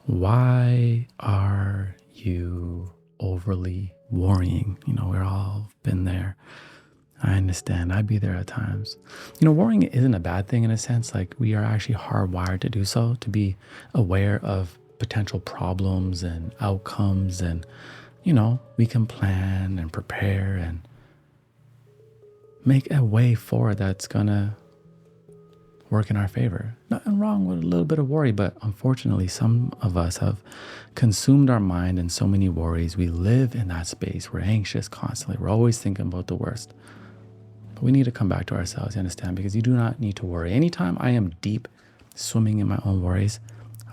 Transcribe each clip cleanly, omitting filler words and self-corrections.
Why are you overly worrying? We're all been there. I understand. I'd be there at times. Worrying isn't a bad thing in a sense. Like we are actually hardwired to do so, to be aware of potential problems and outcomes. And, we can plan and prepare and make a way forward that's going to work in our favor. Nothing wrong with a little bit of worry, but unfortunately, some of us have consumed our mind in so many worries. We live in that space. We're anxious constantly. We're always thinking about the worst. But we need to come back to ourselves, you understand? Because you do not need to worry. Anytime I am deep swimming in my own worries,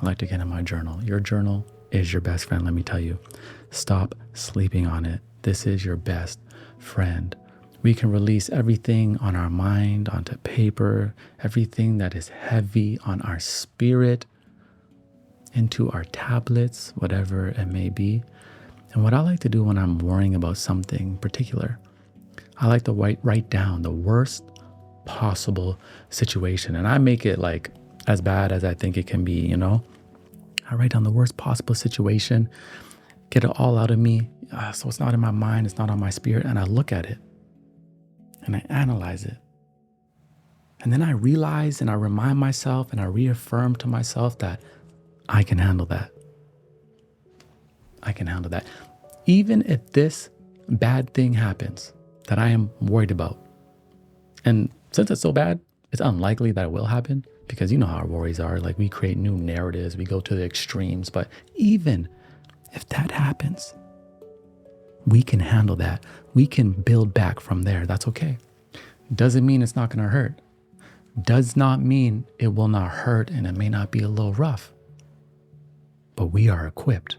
I like to get in my journal. Your journal is your best friend, let me tell you. Stop sleeping on it. This is your best friend. We can release everything on our mind onto paper, everything that is heavy on our spirit into our tablets, whatever it may be. And what I like to do when I'm worrying about something particular, I like to write down the worst possible situation. And I make it like as bad as I think it can be, I write down the worst possible situation, get it all out of me. So it's not in my mind, it's not on my spirit. And I look at it. And I analyze it. And then I realize and I remind myself and I reaffirm to myself that I can handle that. I can handle that. Even if this bad thing happens that I am worried about. And since it's so bad, it's unlikely that it will happen because you know how our worries are. Like we create new narratives, we go to the extremes. But even if that happens, we can handle that. We can build back from there. That's okay. Doesn't mean it's not going to hurt. Does not mean it will not hurt and it may not be a little rough. But we are equipped.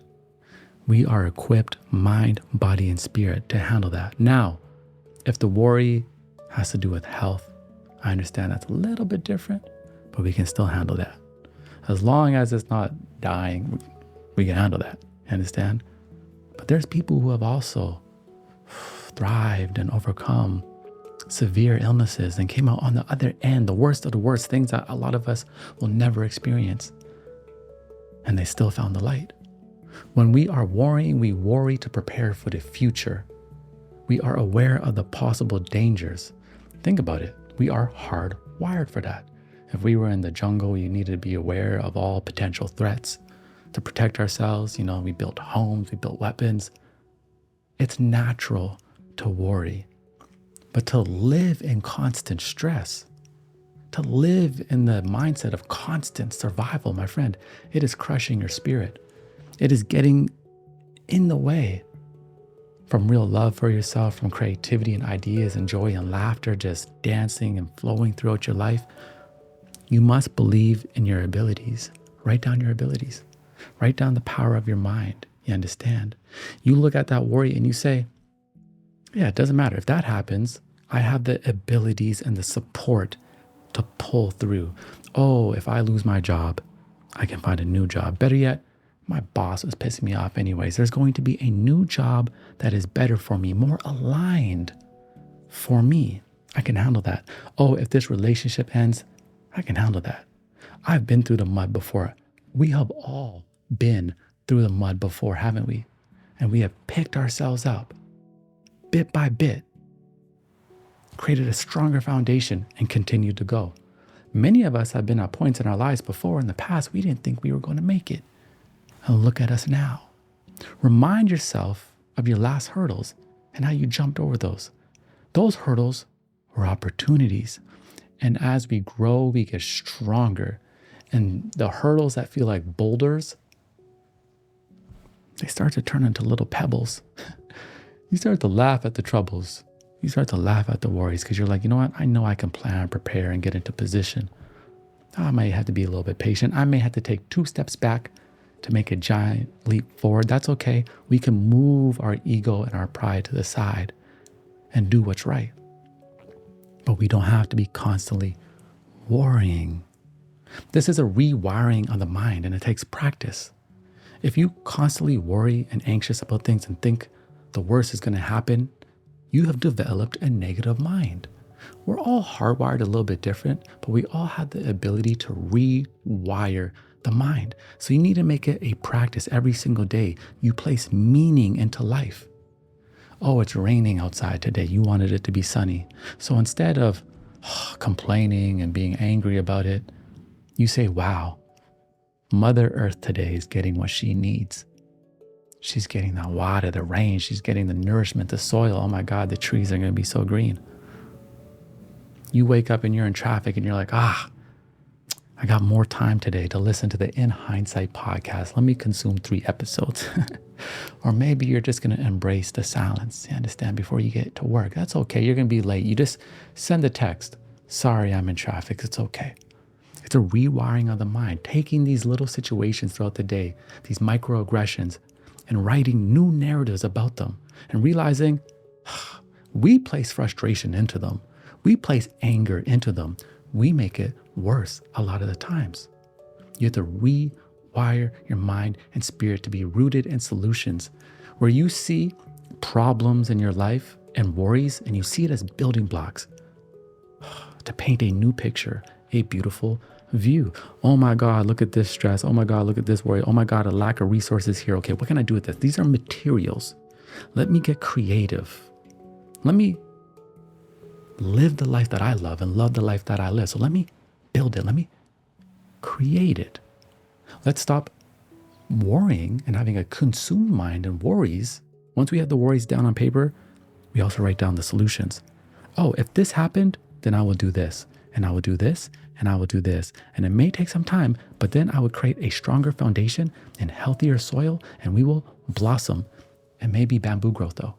We are equipped, mind, body, and spirit to handle that. Now, if the worry has to do with health, I understand that's a little bit different, but we can still handle that. As long as it's not dying, we can handle that. Understand? But there's people who have also thrived and overcome severe illnesses and came out on the other end, the worst of the worst, things that a lot of us will never experience. And they still found the light. When we are worrying, we worry to prepare for the future. We are aware of the possible dangers. Think about it. We are hardwired for that. If we were in the jungle, you need to be aware of all potential threats to protect ourselves. We built homes, we built weapons. It's natural to worry, but to live in constant stress, to live in the mindset of constant survival, my friend, it is crushing your spirit. It is getting in the way from real love for yourself, from creativity and ideas and joy and laughter, just dancing and flowing throughout your life. You must believe in your abilities. Write down your abilities. Write down the power of your mind. You understand? You look at that worry and you say, yeah, it doesn't matter. If that happens, I have the abilities and the support to pull through. Oh, if I lose my job, I can find a new job. Better yet, my boss was pissing me off anyways. There's going to be a new job that is better for me, more aligned for me. I can handle that. Oh, if this relationship ends, I can handle that. I've been through the mud before. We have all been through the mud before, haven't we? And we have picked ourselves up bit by bit, created a stronger foundation, and continued to go. Many of us have been at points in our lives before in the past we didn't think we were going to make it. And look at us now. Remind yourself of your last hurdles and how you jumped over those. Those hurdles were opportunities. And as we grow, we get stronger. And the hurdles that feel like boulders, they start to turn into little pebbles. You start to laugh at the troubles. You start to laugh at the worries because you're like, you know what? I know I can plan, prepare, and get into position. I may have to be a little bit patient. I may have to take 2 steps back to make a giant leap forward. That's okay. We can move our ego and our pride to the side and do what's right. But we don't have to be constantly worrying. This is a rewiring of the mind, and it takes practice. If you constantly worry and anxious about things and think the worst is going to happen, you have developed a negative mind. We're all hardwired a little bit different, but we all have the ability to rewire the mind. So you need to make it a practice every single day. You place meaning into life. Oh, it's raining outside today. You wanted it to be sunny. So instead of complaining and being angry about it, you say, wow, Mother Earth today is getting what she needs. She's getting the water, the rain. She's getting the nourishment, the soil. Oh my God, the trees are going to be so green. You wake up and you're in traffic and you're like, I got more time today to listen to the In Hindsight podcast. Let me consume 3 episodes. Or maybe you're just going to embrace the silence, you understand, before you get to work. That's okay. You're going to be late. You just send a text. Sorry, I'm in traffic. It's okay. It's a rewiring of the mind, taking these little situations throughout the day, these microaggressions, and writing new narratives about them and realizing we place frustration into them. We place anger into them. We make it worse a lot of the times. You have to rewire your mind and spirit to be rooted in solutions where you see problems in your life and worries and you see it as building blocks to paint a new picture, a beautiful view. Oh my God, look at this stress. Oh my God, look at this worry. Oh my God, a lack of resources here. Okay, what can I do with this? These are materials. Let me get creative. Let me live the life that I love and love the life that I live. So let me build it. Let me create it. Let's stop worrying and having a consumed mind and worries. Once we have the worries down on paper, we also write down the solutions. Oh, if this happened, then I will do this, and I will do this, and I will do this. And it may take some time, but then I would create a stronger foundation and healthier soil, and we will blossom. It may be bamboo growth though.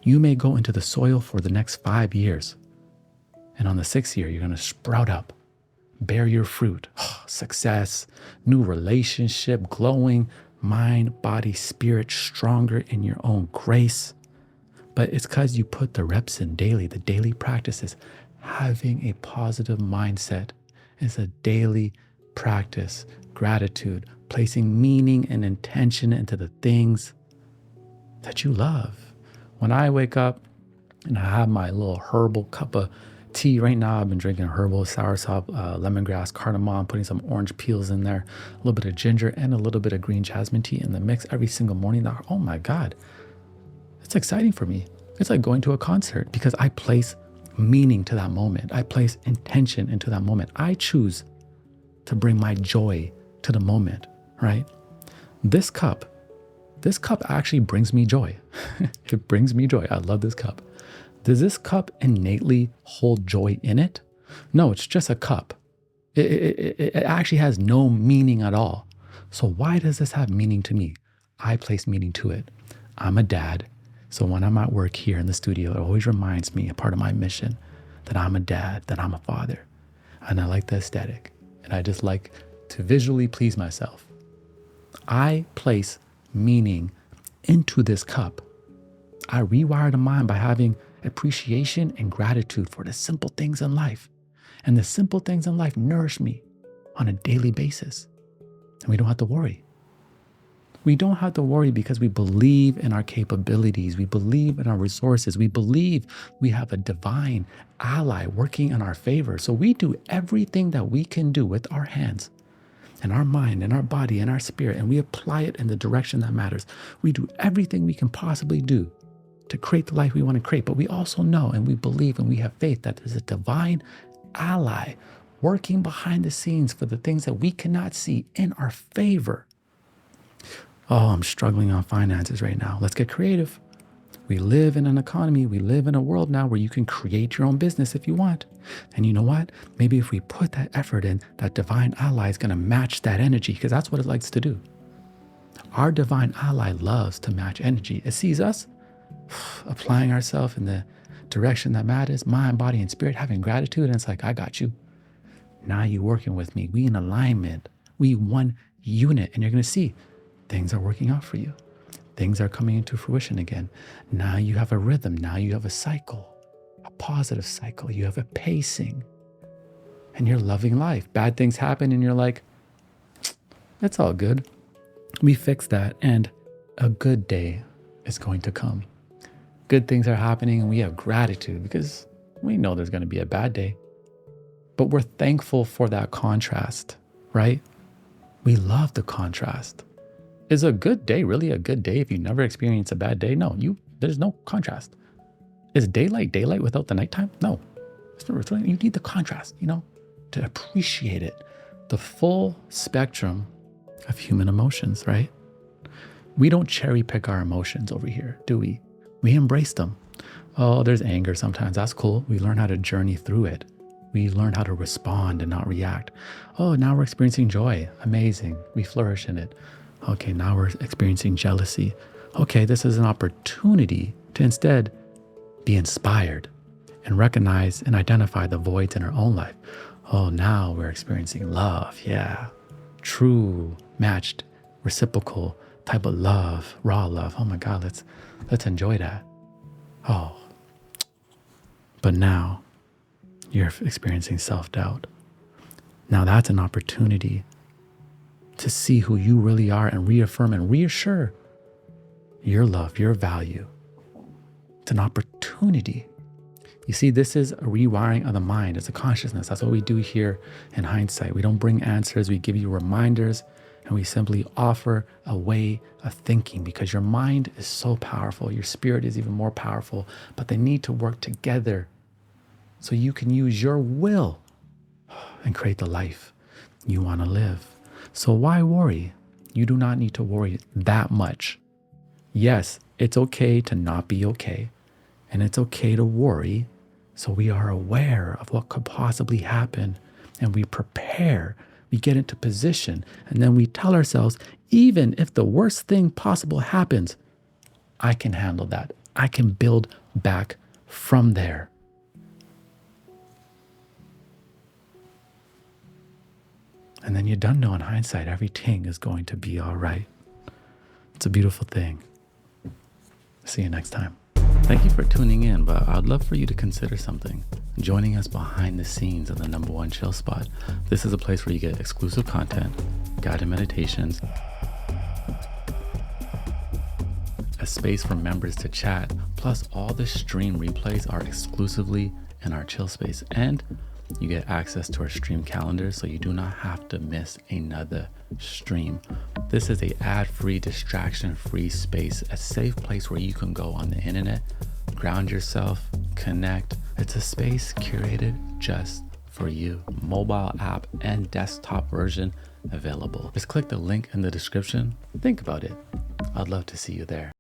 You may go into the soil for the next 5 years. And on the 6th year, you're going to sprout up, bear your fruit, success, new relationship, glowing mind, body, spirit, stronger in your own grace. But it's because you put the reps in daily, the daily practices. Having a positive mindset is a daily practice. Gratitude, placing meaning and intention into the things that you love. When I wake up and I have my little herbal cup of tea right now, I've been drinking herbal soursop, lemongrass, cardamom, putting some orange peels in there, a little bit of ginger and a little bit of green jasmine tea in the mix every single morning. Oh my God, it's exciting for me. It's like going to a concert because I place meaning to that moment. I place intention into that moment. I choose to bring my joy to the moment, right? This cup actually brings me joy. It brings me joy. I love this cup. Does this cup innately hold joy in it? No, it's just a cup. It actually has no meaning at all. So why does this have meaning to me? I place meaning to it. I'm a dad. So when I'm at work here in the studio, it always reminds me, a part of my mission, that I'm a dad, that I'm a father. And I like the aesthetic. And I just like to visually please myself. I place meaning into this cup. I rewire the mind by having appreciation and gratitude for the simple things in life. And the simple things in life nourish me on a daily basis. And we don't have to worry. We don't have to worry because we believe in our capabilities. We believe in our resources. We believe we have a divine ally working in our favor. So we do everything that we can do with our hands and our mind and our body and our spirit, and we apply it in the direction that matters. We do everything we can possibly do to create the life we want to create. But we also know and we believe and we have faith that there's a divine ally working behind the scenes for the things that we cannot see in our favor. Oh, I'm struggling on finances right now. Let's get creative. We live in an economy. We live in a world now where you can create your own business if you want. And you know what? Maybe if we put that effort in, that divine ally is going to match that energy, because that's what it likes to do. Our divine ally loves to match energy. It sees us applying ourselves in the direction that matters, mind, body, and spirit, having gratitude. And it's like, I got you. Now you're working with me. We in alignment. We one unit. And you're going to see things are working out for you. Things are coming into fruition again. Now you have a rhythm. Now you have a cycle, a positive cycle. You have a pacing. And you're loving life. Bad things happen and you're like, it's all good. We fix that. And a good day is going to come. Good things are happening and we have gratitude because we know there's going to be a bad day. But we're thankful for that contrast, right? We love the contrast. Is a good day really a good day if you never experience a bad day? No, there's no contrast. Is daylight daylight without the nighttime? No. You need the contrast, to appreciate it. The full spectrum of human emotions, right? We don't cherry pick our emotions over here, do we? We embrace them. Oh, there's anger sometimes. That's cool. We learn how to journey through it. We learn how to respond and not react. Oh, now we're experiencing joy. Amazing. We flourish in it. Okay, now we're experiencing jealousy. Okay, this is an opportunity to instead be inspired and recognize and identify the voids in our own life. Oh, now we're experiencing love. Yeah. True, matched, reciprocal type of love, raw love. Oh my God, let's enjoy that. Oh. But now you're experiencing self-doubt. Now that's an opportunity to see who you really are and reaffirm and reassure your love, your value. It's an opportunity. You see, this is a rewiring of the mind. It's a consciousness. That's what we do here in Hindsight. We don't bring answers. We give you reminders, and we simply offer a way of thinking, because your mind is so powerful. Your spirit is even more powerful, but they need to work together so you can use your will and create the life you want to live. So why worry? You do not need to worry that much. Yes, it's okay to not be okay, and it's okay to worry. So we are aware of what could possibly happen, and we prepare, we get into position, and then we tell ourselves, even if the worst thing possible happens, I can handle that. I can build back from there. And then you don't know, in hindsight, everything is going to be all right. It's a beautiful thing. See you next time. Thank you for tuning in, but I'd love for you to consider something. Joining us behind the scenes of the #1 chill spot. This is a place where you get exclusive content, guided meditations, a space for members to chat, plus all the stream replays are exclusively in our chill space, and you get access to our stream calendar so you do not have to miss another stream. This is a ad-free, distraction-free space, a safe place where you can go on the internet, ground yourself, connect. It's a space curated just for you. Mobile app and desktop version available. Just click the link in the description. Think about it. I'd love to see you there.